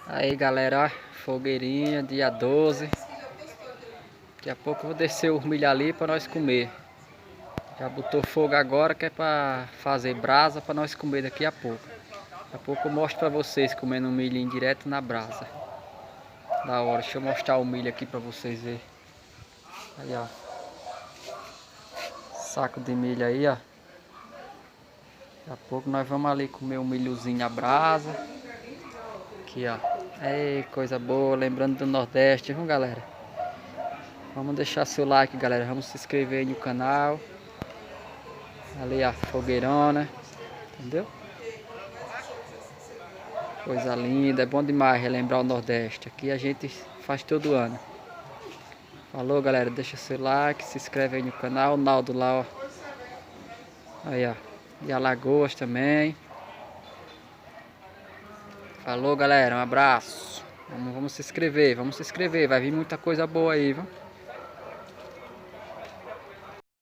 Aí galera, ó, fogueirinha, dia 12. Daqui a pouco eu vou descer o milho ali para nós comer. Já botou fogo agora que é para fazer brasa para nós comer daqui a pouco. Daqui a pouco eu mostro para vocês comendo um milhinho direto na brasa. Da hora, deixa eu mostrar o milho aqui para vocês verem. Aí ó, saco de milho aí ó. Daqui a pouco nós vamos ali comer um milhozinho à brasa. Aqui ó, ei, coisa boa, lembrando do Nordeste, viu galera? Vamos deixar seu like galera, vamos se inscrever aí no canal. Ali a fogueirona, entendeu? Coisa linda, é bom demais relembrar o Nordeste. Aqui a gente faz todo ano. Falou galera, deixa seu like, se inscreve aí no canal. O Naldo lá, ó. Aí ó, e Alagoas também. Falou galera, um abraço. Vamos se inscrever, vai vir muita coisa boa aí, viu?